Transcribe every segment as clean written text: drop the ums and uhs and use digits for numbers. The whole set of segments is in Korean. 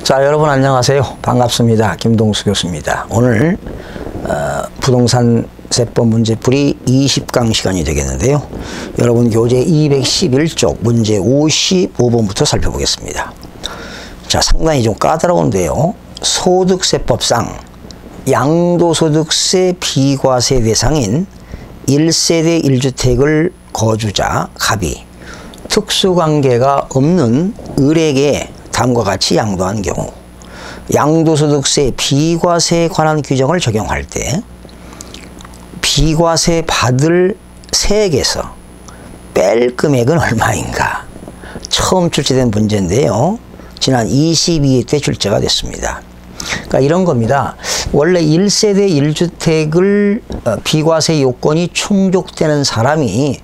자, 여러분 안녕하세요. 반갑습니다. 김동수 교수입니다. 오늘 부동산 세법 문제풀이 20강 시간이 되겠는데요. 여러분 교재 211쪽 문제 55번부터 살펴보겠습니다. 자, 상당히 좀 까다로운데요. 소득세법상 양도소득세 비과세 대상인 1세대 1주택을 거주자 갑이 특수관계가 없는 을에게 다음과 같이 양도한 경우 양도소득세 비과세에 관한 규정을 적용할 때 비과세 받을 세액에서 뺄 금액은 얼마인가? 처음 출제된 문제인데요. 지난 22회 때 출제가 됐습니다. 그러니까 이런 겁니다. 원래 1세대 1주택을 비과세 요건이 충족되는 사람이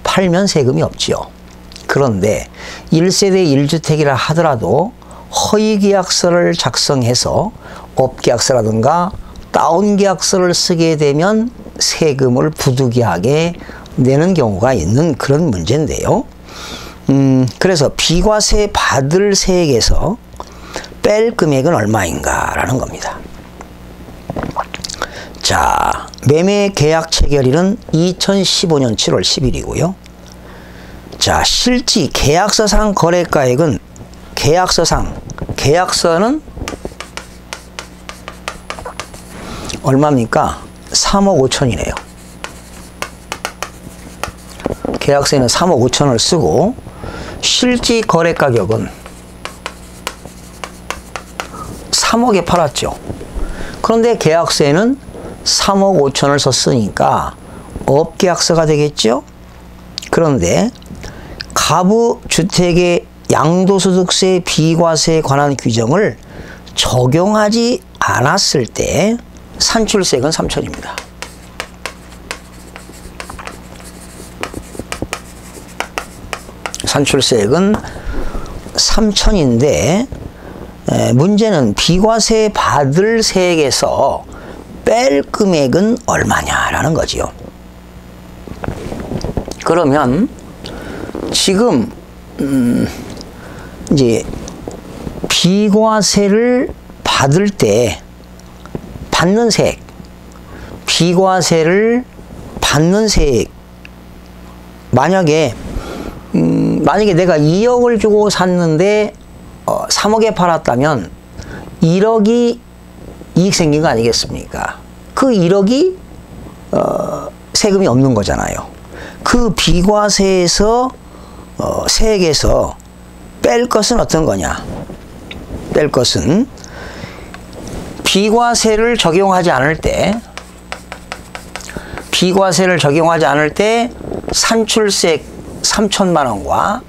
팔면 세금이 없지요. 그런데 1세대 1주택이라 하더라도 허위계약서를 작성해서 업계약서라든가 다운계약서를 쓰게 되면 세금을 부득이하게 내는 경우가 있는 그런 문제인데요. 그래서 비과세 받을 세액에서 뺄 금액은 얼마인가 라는 겁니다. 자, 매매 계약 체결일은 2015년 7월 10일이고요. 자, 실지 계약서상 거래가액은 계약서는 얼마입니까? 3억 5천이네요. 계약서에는 3억 5천을 쓰고 실지 거래 가격은 3억에 팔았죠. 그런데 계약서에는 3억 5천을 썼으니까 업계약서가 되겠죠. 그런데 가부 주택의 양도소득세 비과세에 관한 규정을 적용하지 않았을 때 산출세액은 3천입니다. 산출세액은 3천인데 문제는 비과세 받을 세액에서 뺄 금액은 얼마냐라는 거지요. 그러면 지금 이제 비과세를 받을 때 받는 세액, 비과세를 받는 세액, 만약에 내가 2억을 주고 샀는데 3억에 팔았다면 1억이 이익 생긴 거 아니겠습니까? 그 1억이 세금이 없는 거잖아요. 그 비과세에서 세액에서 뺄 것은 어떤 거냐? 뺄 것은 비과세를 적용하지 않을 때 산출세액 3천만 원과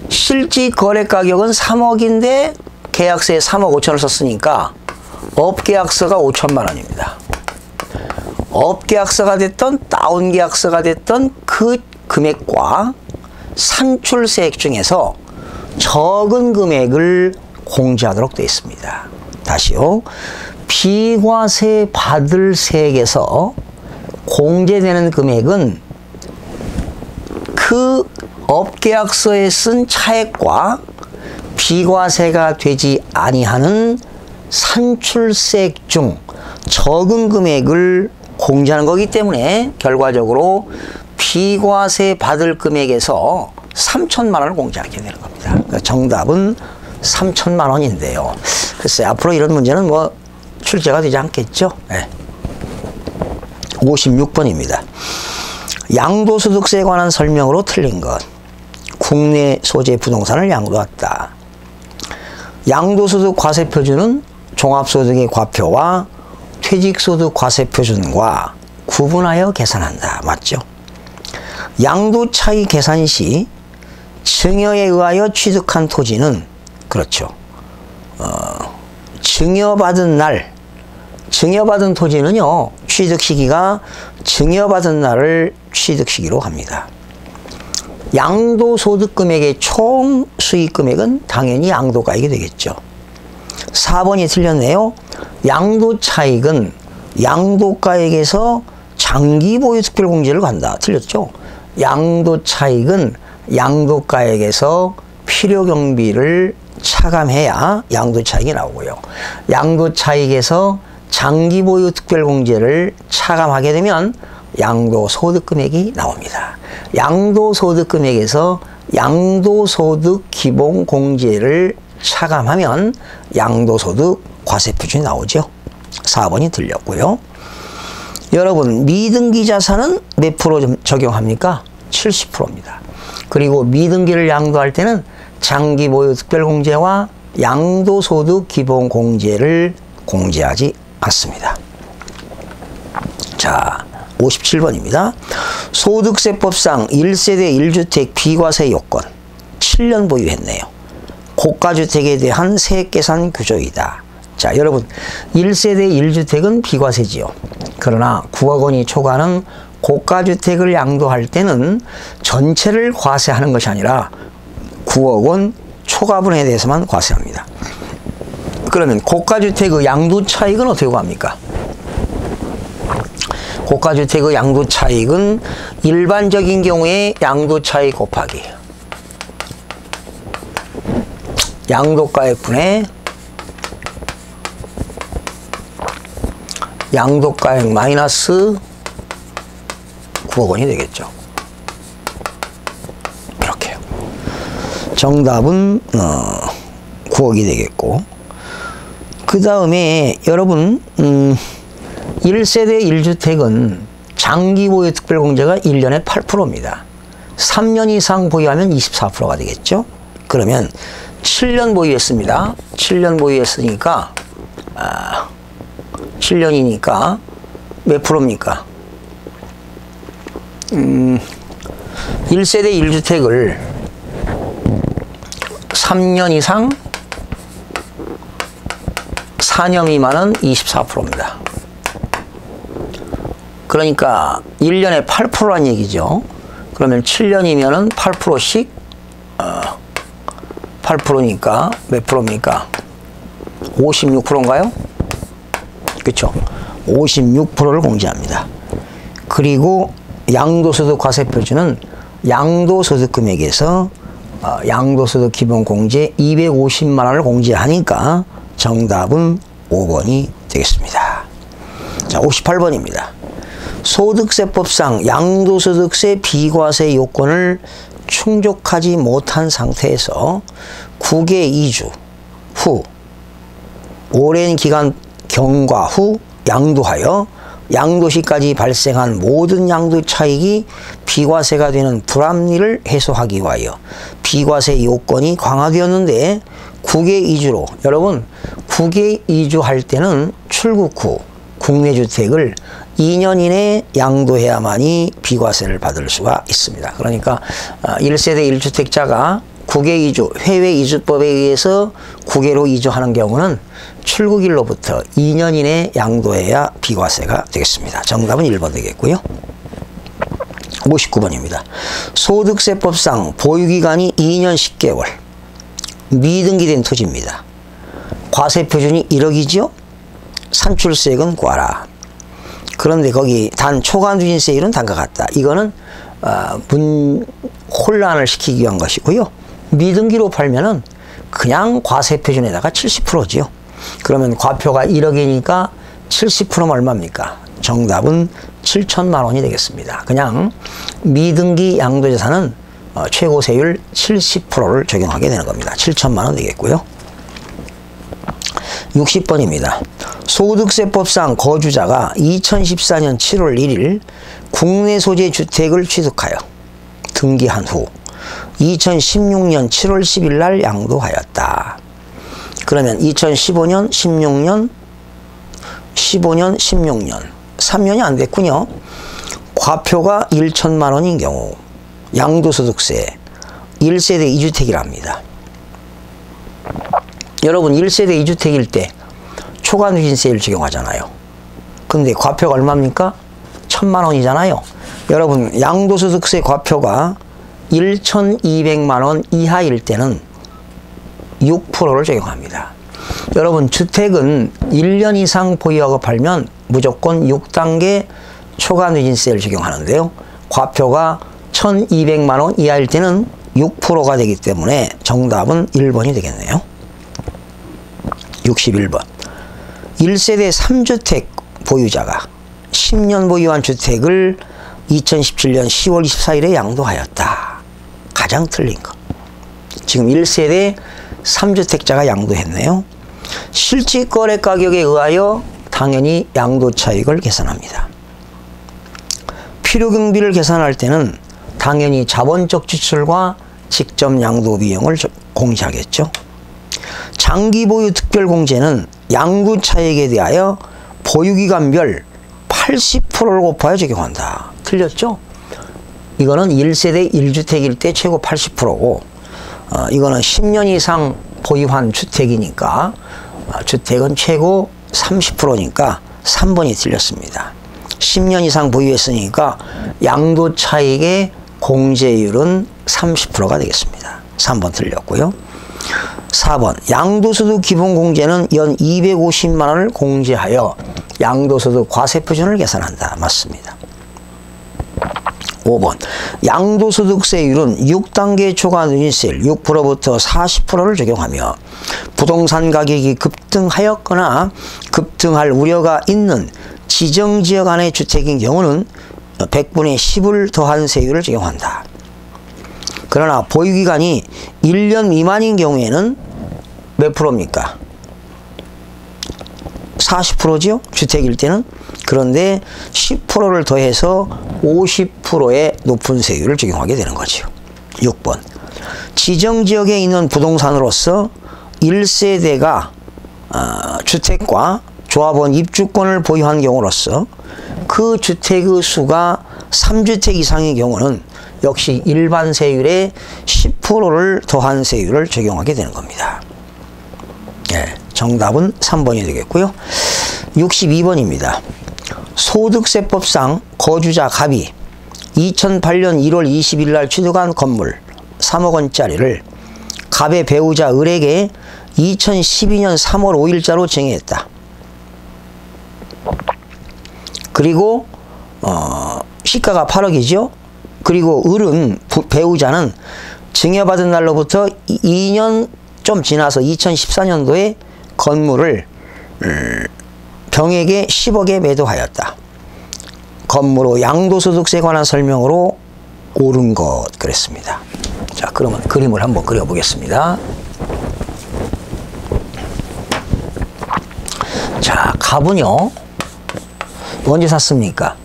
실지 거래 가격은 3억인데 계약서에 3억 5천을 썼으니까 업계약서가 5천만 원입니다. 업계약서가 됐던 다운계약서가 됐던 그 금액과 산출세액 중에서 적은 금액을 공제하도록 되어 있습니다. 다시요. 비과세 받을 세액에서 공제되는 금액은 그 업계약서에 쓴 차액과 비과세가 되지 아니하는 산출세액 중 적은 금액을 공제하는 거기 때문에 결과적으로 비과세 받을 금액에서 3천만 원을 공제하게 되는 겁니다. 그러니까 정답은 3천만 원인데요. 글쎄 앞으로 이런 문제는 뭐 출제가 되지 않겠죠. 네. 56번입니다. 양도소득세에 관한 설명으로 틀린 것. 국내 소재 부동산을 양도했다. 양도소득 과세표준은 종합소득의 과표와 퇴직소득 과세표준과 구분하여 계산한다. 맞죠? 양도차익 계산 시 증여에 의하여 취득한 토지는 그렇죠. 증여받은 토지는요. 취득 시기가 증여받은 날을 취득 시기로 합니다. 양도소득 금액의 총 수익 금액은 당연히 양도가액이 되겠죠. 4번이 틀렸네요. 양도차익은 양도가액에서 장기보유 특별공제를 간다. 틀렸죠. 양도차익은 양도가액에서 필요 경비를 차감해야 양도차익이 나오고요. 양도차익에서 장기 보유 특별공제를 차감하게 되면 양도소득 금액이 나옵니다. 양도소득 금액에서 양도소득 기본공제를 차감하면 양도소득 과세표준이 나오죠. 4번이 틀렸고요. 여러분, 미등기 자산은 몇 프로 적용합니까? 70%입니다. 그리고 미등기를 양도할 때는 장기 보유 특별공제와 양도소득 기본공제를 공제하지 않습니다. 자, 57번입니다. 소득세법상 1세대 1주택 비과세 요건 7년 보유했네요. 고가주택에 대한 세액계산 규정이다. 자, 여러분, 1세대 1주택은 비과세지요. 그러나 9억 원이 초과하는 고가주택을 양도할 때는 전체를 과세하는 것이 아니라 9억 원 초과분에 대해서만 과세합니다. 그러면 고가주택의 양도차익은 어떻게 구합니까? 고가주택의 양도차익은 일반적인 경우에 양도차익 곱하기 양도가액분의 양도가액 마이너스 9억 원이 되겠죠. 이렇게요. 정답은 9억이 되겠고, 그 다음에 여러분 1세대 1주택은 장기보유 특별공제가 1년에 8%입니다. 3년 이상 보유하면 24%가 되겠죠. 그러면 7년 보유했습니다. 7년 보유했으니까 7년이니까 몇 프로입니까? 1세대 1주택을 3년 이상 4년 미만은 24%입니다. 그러니까 1년에 8%란 얘기죠. 그러면 7년이면은 8%씩 8%니까 몇 프로입니까? 56%인가요? 그렇죠. 56%를 공제합니다. 그리고 양도소득 과세표준은 양도소득 금액에서 양도소득 기본공제 250만 원을 공제하니까 정답은 5번이 되겠습니다. 자, 58번입니다. 소득세법상 양도소득세 비과세 요건을 충족하지 못한 상태에서 국외 이주 후 오랜 기간 경과 후 양도하여 양도시까지 발생한 모든 양도차익이 비과세가 되는 불합리를 해소하기 위하여 비과세 요건이 강화되었는데 국외 이주로, 여러분 국외 이주할 때는 출국 후 국내 주택을 2년 이내에 양도해야만이 비과세를 받을 수가 있습니다. 그러니까 1세대 1주택자가 국외 이주, 해외 이주법에 의해서 국외로 이주하는 경우는 출국일로부터 2년 이내에 양도해야 비과세가 되겠습니다. 정답은 1번 되겠고요. 59번입니다. 소득세법상 보유기간이 2년 10개월 미등기된 토지입니다. 과세표준이 1억이죠? 산출세액은 과라. 그런데 거기 단 초과누진세율은 단과 같다. 이거는 혼란을 시키기 위한 것이고요. 미등기로 팔면은 그냥 과세표준에다가 70%지요. 그러면 과표가 1억이니까 70%면 얼마입니까? 정답은 7천만 원이 되겠습니다. 그냥 미등기 양도재산은 최고세율 70%를 적용하게 되는 겁니다. 7천만 원 되겠고요. 60번입니다. 소득세법상 거주자가 2014년 7월 1일 국내 소재 주택을 취득하여 등기한 후 2016년 7월 10일 날 양도하였다. 그러면 2015년, 16년, 15년, 16년 3년이 안 됐군요. 과표가 1천만 원인 경우 양도소득세 1세대 2주택이랍니다. 여러분 1세대 2주택일 때 초과누진세를 적용하잖아요. 근데 과표가 얼마입니까? 1,000만 원이잖아요. 여러분 양도소득세 과표가 1,200만 원 이하일 때는 6%를 적용합니다. 여러분 주택은 1년 이상 보유하고 팔면 무조건 6단계 초과누진세를 적용하는데요. 과표가 1,200만 원 이하일 때는 6%가 되기 때문에 정답은 1번이 되겠네요. 61번. 1세대 3주택 보유자가 10년 보유한 주택을 2017년 10월 24일에 양도하였다. 가장 틀린 거. 지금 1세대 3주택자가 양도했네요. 실질거래 가격에 의하여 당연히 양도 차익을 계산합니다. 필요경비를 계산할 때는 당연히 자본적 지출과 직접 양도 비용을 공제하겠죠. 장기보유 특별공제는 양도 차익에 대하여 보유기간별 80%를 곱하여 적용한다. 틀렸죠? 이거는 1세대 1주택일 때 최고 80%고 이거는 10년 이상 보유한 주택이니까 주택은 최고 30%니까 3번이 틀렸습니다. 10년 이상 보유했으니까 양도 차익의 공제율은 30%가 되겠습니다. 3번 틀렸고요. 4번. 양도소득 기본공제는 연 250만 원을 공제하여 양도소득 과세표준을 계산한다. 맞습니다. 5번. 양도소득세율은 6단계 초과 누진세율 6%부터 40%를 적용하며 부동산 가격이 급등하였거나 급등할 우려가 있는 지정지역 안의 주택인 경우는 100분의 10을 더한 세율을 적용한다. 그러나 보유기간이 1년 미만인 경우에는 몇 프로입니까? 40%지요? 주택일 때는. 그런데 10%를 더해서 50%의 높은 세율을 적용하게 되는 거죠. 6번. 지정지역에 있는 부동산으로서 1세대가 주택과 조합원 입주권을 보유한 경우로서 그 주택의 수가 3주택 이상의 경우는 역시 일반 세율의 10%를 더한 세율을 적용하게 되는 겁니다. 네, 정답은 3번이 되겠고요. 62번입니다. 소득세법상 거주자 갑이 2008년 1월 20일 날 취득한 건물 3억 원짜리를 갑의 배우자 을에게 2012년 3월 5일자로 증여했다. 그리고 시가가 8억이죠. 그리고 을은 배우자는 증여받은 날로부터 2년 좀 지나서 2014년도에 건물을 병에게 10억에 매도하였다. 건물의 양도소득세에 관한 설명으로 옳은 것 그랬습니다. 자, 그러면 그림을 한번 그려보겠습니다. 자, 갑은요 언제 샀습니까?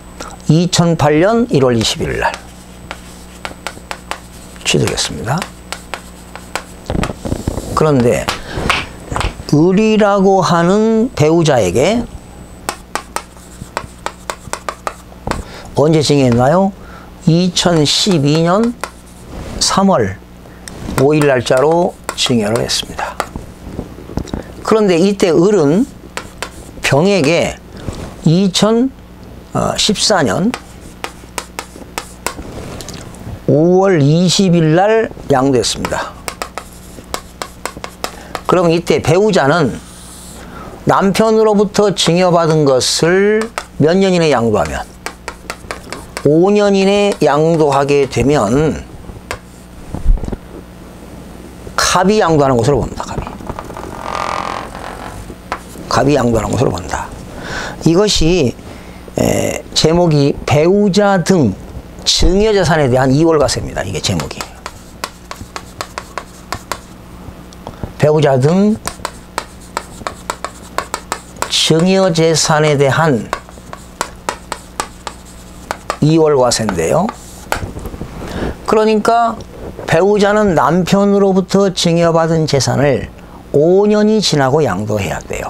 2008년 1월 21일 날 취득했습니다. 그런데 을이라고 하는 배우자에게 언제 증여했나요? 2012년 3월 5일 날짜로 증여를 했습니다. 그런데 이때 을은 병에게 2014년 5월 20일 날 양도했습니다. 그럼 이때 배우자는 남편으로부터 증여받은 것을 몇 년 이내에 양도하면 5년 이내에 양도하게 되면 갑이 양도하는 것으로 봅니다. 갑이 양도하는 것으로 본다. 이것이 제목이 배우자 등 증여재산에 대한 이월과세입니다. 이게 제목이. 배우자 등 증여재산에 대한 이월과세인데요. 그러니까 배우자는 남편으로부터 증여받은 재산을 5년이 지나고 양도해야 돼요.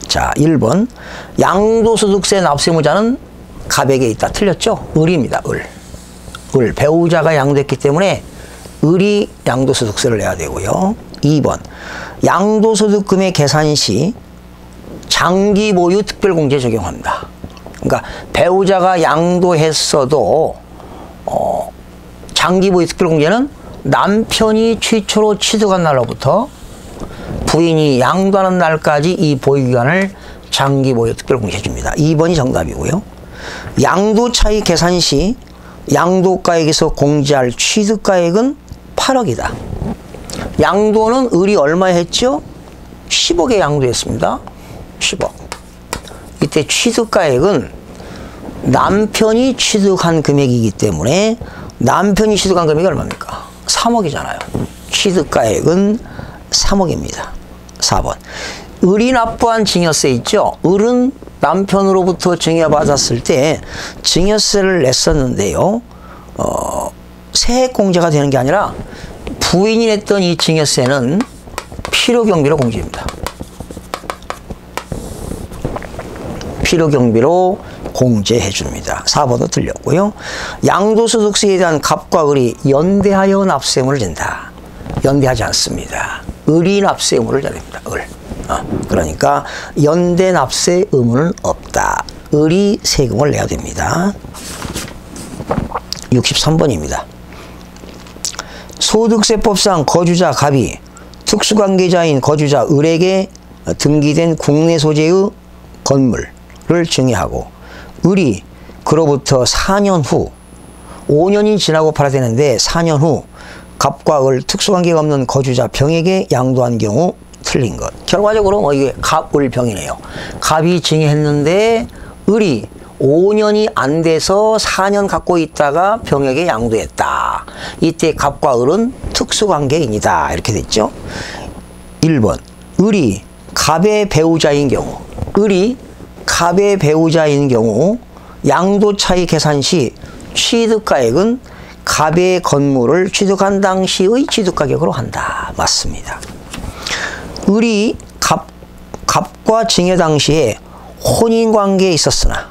자, 1번. 양도소득세 납세무자는 갑에게 있다. 틀렸죠? 을입니다. 을. 배우자가 양도했기 때문에 을이 양도소득세를 내야 되고요. 2번. 양도소득금의 계산 시 장기보유 특별공제 적용한다. 그러니까 배우자가 양도했어도 장기보유 특별공제는 남편이 최초로 취득한 날로부터 부인이 양도하는 날까지 이 보유기간을 장기보유 특별공제 해줍니다. 2번이 정답이고요. 양도차익 계산 시 양도가액에서 공제할 취득가액은 8억이다. 양도는 을이 얼마에 했죠? 10억에 양도했습니다. 10억. 이때 취득가액은 남편이 취득한 금액이기 때문에 남편이 취득한 금액이 얼마입니까? 3억이잖아요. 취득가액은 3억입니다. 4번. 을이 납부한 증여세 있죠? 을은 남편으로부터 증여받았을 때 증여세를 냈었는데요. 세액공제가 되는 게 아니라 부인이 냈던 이 증여세는 필요경비로 공제입니다. 필요경비로 공제해 줍니다. 4번도 틀렸고요. 양도소득세에 대한 갑과 을이 연대하여 납세의무를 진다. 연대하지 않습니다. 을이 납세 의무를 져야 됩니다. 을. 그러니까 연대 납세 의무는 없다. 을이 세금을 내야 됩니다. 63번입니다. 소득세법상 거주자 갑이 특수관계자인 거주자 을에게 등기된 국내 소재의 건물을 증여하고 을이 그로부터 4년 후 5년이 지나고 팔아야 되는데 4년 후 갑과 을 특수관계가 없는 거주자 병에게 양도한 경우 틀린 것. 결과적으로 이게 갑, 을, 병이네요. 갑이 증여했는데 을이 5년이 안 돼서 4년 갖고 있다가 병에게 양도했다. 이때 갑과 을은 특수관계인이다. 이렇게 됐죠. 1번. 을이 갑의 배우자인 경우, 을이 갑의 배우자인 경우 양도 차이 계산 시 취득가액은 갑의 건물을 취득한 당시의 취득가격으로 한다. 맞습니다. 을이 갑과 증여 당시에 혼인관계에 있었으나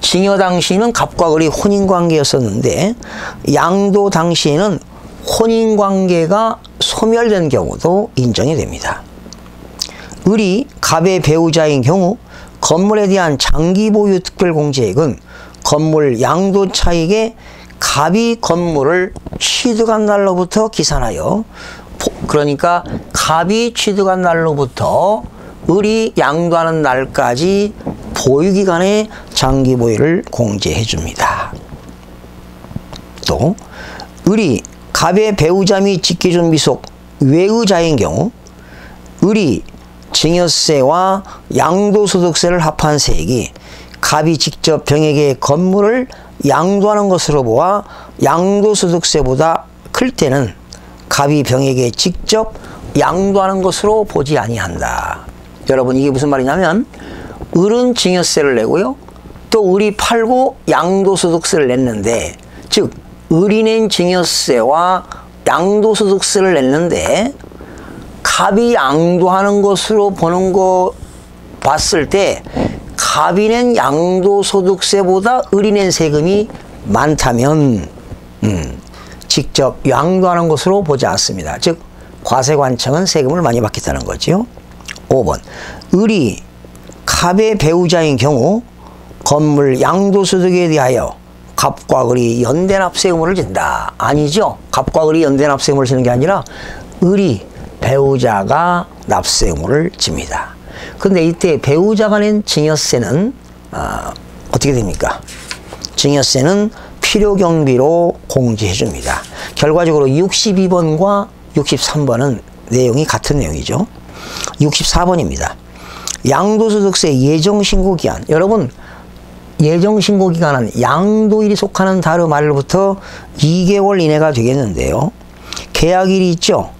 증여 당시는 갑과 을이 혼인관계였었는데 양도 당시에는 혼인관계가 소멸된 경우도 인정이 됩니다. 을이 갑의 배우자인 경우 건물에 대한 장기보유 특별공제액은 건물 양도 차익에 갑이 건물을 취득한 날로부터 기산하여, 그러니까 갑이 취득한 날로부터 을이 양도하는 날까지 보유기간에 장기보유를 공제해 줍니다. 또 을이 갑의 배우자 및 직계존비속 외의자인 경우 을이 증여세와 양도소득세를 합한 세액이 갑이 직접 병에게 건물을 양도하는 것으로 보아 양도소득세보다 클 때는 갑이 병에게 직접 양도하는 것으로 보지 아니한다. 여러분, 이게 무슨 말이냐면 을은 증여세를 내고요, 또 을이 팔고 양도소득세를 냈는데, 즉 을이 낸 증여세와 양도소득세를 냈는데 갑이 양도하는 것으로 보는 거 봤을 때 갑이 낸 양도소득세보다 을이 낸 세금이 많다면 직접 양도하는 것으로 보지 않습니다. 즉 과세관청은 세금을 많이 받겠다는 거지요. 5번. 을이 갑의 배우자인 경우 건물 양도소득에 대하여 갑과 을이 연대납세 의무를 진다. 아니죠. 갑과 을이 연대납세 의무를 지는 게 아니라 을이 배우자가 납세 의무를 집니다. 근데 이때 배우자가 낸 증여세는 어떻게 됩니까? 증여세는 필요경비로 공제해 줍니다. 결과적으로 62번과 63번은 내용이 같은 내용이죠. 64번입니다. 양도소득세 예정신고기한. 여러분, 예정신고기간은 양도일이 속하는 달의 말로부터 2개월 이내가 되겠는데요. 계약일이 있죠.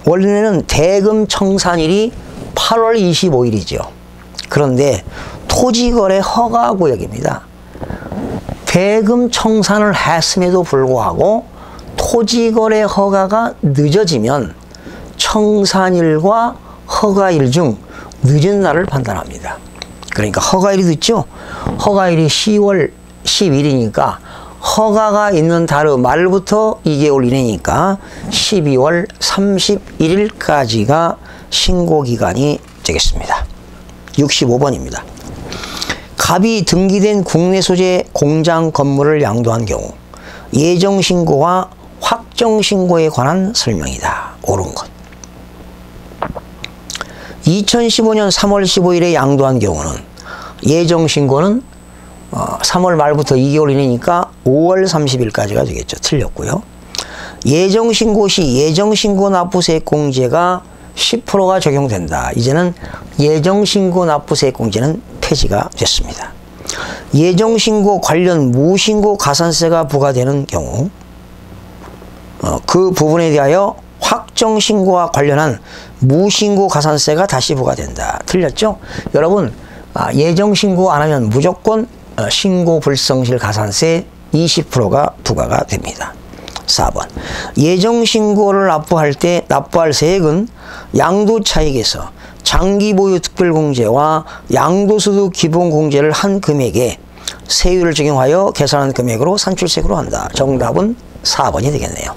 원래는 대금 청산일이 8월 25일이죠. 그런데 토지거래 허가구역입니다. 대금 청산을 했음에도 불구하고 토지거래 허가가 늦어지면 청산일과 허가일 중 늦은 날을 판단합니다. 그러니까 허가일이 늦죠. 허가일이 10월 10일이니까 허가가 있는 달의 말부터 2개월 이내니까 12월 31일까지가 신고기간이 되겠습니다. 65번입니다. 갑이 등기된 국내 소재 공장 건물을 양도한 경우 예정신고와 확정신고에 관한 설명이다. 옳은 것. 2015년 3월 15일에 양도한 경우는 예정신고는 3월 말부터 2개월 이내니까 5월 30일까지가 되겠죠. 틀렸고요. 예정신고 시 예정신고 납부세액공제가 10%가 적용된다. 이제는 예정신고 납부세액공제는 폐지가 됐습니다. 예정신고 관련 무신고 가산세가 부과되는 경우 그 부분에 대하여 확정신고와 관련한 무신고 가산세가 다시 부과된다. 틀렸죠? 여러분 예정신고 안 하면 무조건 신고 불성실 가산세 20%가 부과가 됩니다. 4번 예정신고를 납부할 때 납부할 세액은 양도차익에서 장기보유 특별공제와 양도소득 기본공제를 한 금액에 세율을 적용하여 계산한 금액으로 산출세액으로 한다. 정답은 4번이 되겠네요.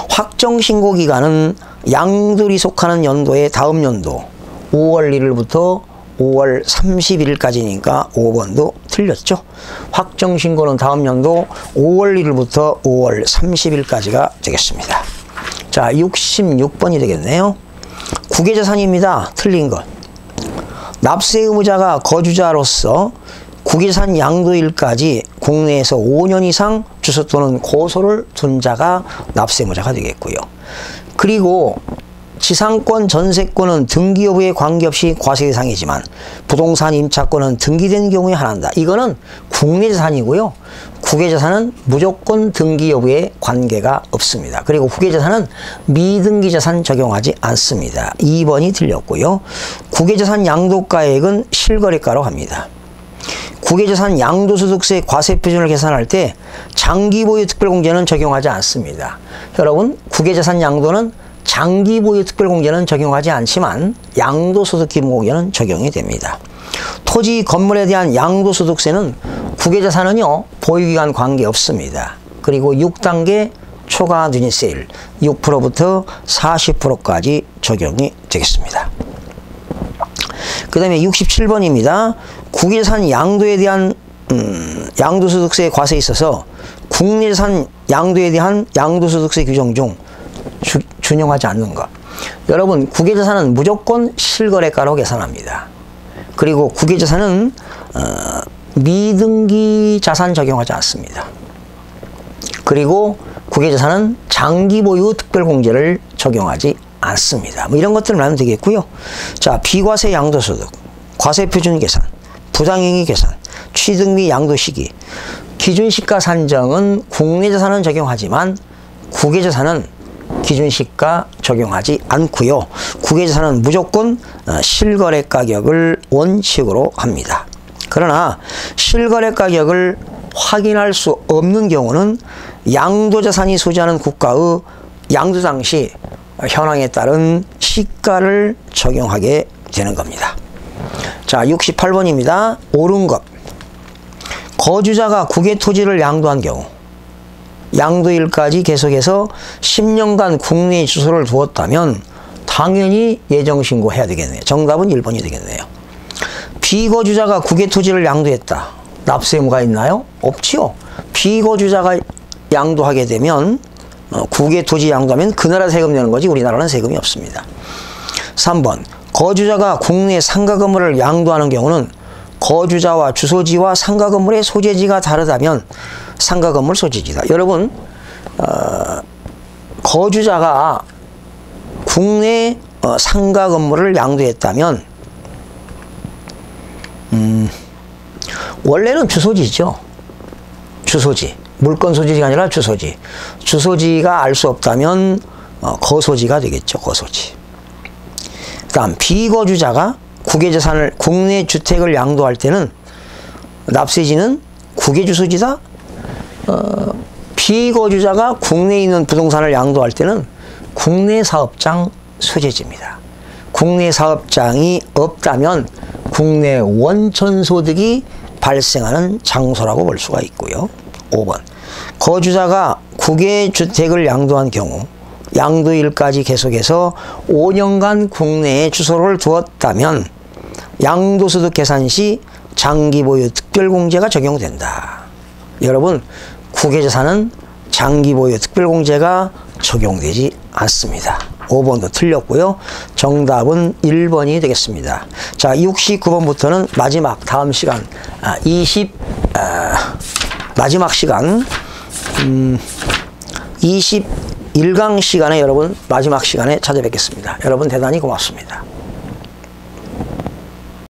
확정신고 기간은 양도일이 속하는 연도의 다음 연도 5월 1일부터 5월 31일까지니까 5번도 틀렸죠. 확정신고는 다음 연도 5월 1일부터 5월 30일까지가 되겠습니다. 자, 66번이 되겠네요. 국외자산입니다. 틀린 것. 납세 의무자가 거주자로서 국외자산 양도일까지 국내에서 5년 이상 주소 또는 고소를 둔 자가 납세 의무자가 되겠고요. 그리고 지상권, 전세권은 등기 여부에 관계없이 과세 대상이지만 부동산 임차권은 등기된 경우에 한한다. 이거는 국내 자산이고요. 국외 자산은 무조건 등기 여부에 관계가 없습니다. 그리고 국외 자산은 미등기 자산 적용하지 않습니다. 2번이 틀렸고요. 국외 자산 양도가액은 실거래가로 합니다. 국외자산 양도소득세 과세표준을 계산할 때 장기보유 특별공제는 적용하지 않습니다. 여러분, 국외자산 양도는 장기보유 특별공제는 적용하지 않지만 양도소득 기본공제는 적용이 됩니다. 토지, 건물에 대한 양도소득세는 국외자산은요, 보유기간 관계없습니다. 그리고 6단계 초과 누진세율 6%부터 40%까지 적용이 되겠습니다. 그 다음에 67번입니다. 국외자산 양도에 대한 양도소득세 과세에 있어서 국내자산 양도에 대한 양도소득세 규정 중 준용하지 않는 것. 여러분, 국외자산은 무조건 실거래가로 계산합니다. 그리고 국외자산은 미등기 자산 적용하지 않습니다. 그리고 국외자산은 장기보유 특별공제를 적용하지 않습니다. 뭐 이런 것들을 알면 되겠고요. 자, 비과세 양도소득, 과세표준 계산, 부당행위 계산, 취득 및 양도 시기, 기준시가 산정은 국내자산은 적용하지만 국외자산은 기준시가 적용하지 않고요. 국외자산은 무조건 실거래 가격을 원칙으로 합니다. 그러나 실거래 가격을 확인할 수 없는 경우는 양도자산이 소지하는 국가의 양도 당시 현황에 따른 시가를 적용하게 되는 겁니다. 자, 68번입니다. 옳은 것. 거주자가 국외 토지를 양도한 경우 양도일까지 계속해서 10년간 국내에 주소를 두었다면 당연히 예정신고해야 되겠네요. 정답은 1번이 되겠네요. 비거주자가 국외 토지를 양도했다. 납세 의무가 있나요? 없지요. 비거주자가 양도하게 되면 국외 토지 양도하면 그 나라 세금 내는 거지 우리나라는 세금이 없습니다. 3번. 거주자가 국내 상가 건물을 양도하는 경우는 거주자와 주소지와 상가 건물의 소재지가 다르다면 상가 건물 소재지다. 여러분, 거주자가 국내 상가 건물을 양도했다면 원래는 주소지죠. 주소지. 물건 소지가 아니라 주소지. 주소지가 알 수 없다면 거소지가 되겠죠. 거소지. 그 다음 비거주자가 국외자산을 국내 주택을 양도할 때는 납세지는 국외 주소지다. 비거주자가 국내에 있는 부동산을 양도할 때는 국내 사업장 소재지입니다. 국내 사업장이 없다면 국내 원천 소득이 발생하는 장소라고 볼 수가 있고요. 5번. 거주자가 국외 주택을 양도한 경우 양도일까지 계속해서 5년간 국내에 주소를 두었다면 양도소득 계산 시 장기보유 특별공제가 적용된다. 여러분, 국외자산은 장기보유 특별공제가 적용되지 않습니다. 5번도 틀렸고요. 정답은 1번이 되겠습니다. 자, 69번부터는 마지막 다음 시간 마지막 시간 1강 시간에 여러분 마지막 시간에 찾아뵙겠습니다. 여러분 대단히 고맙습니다.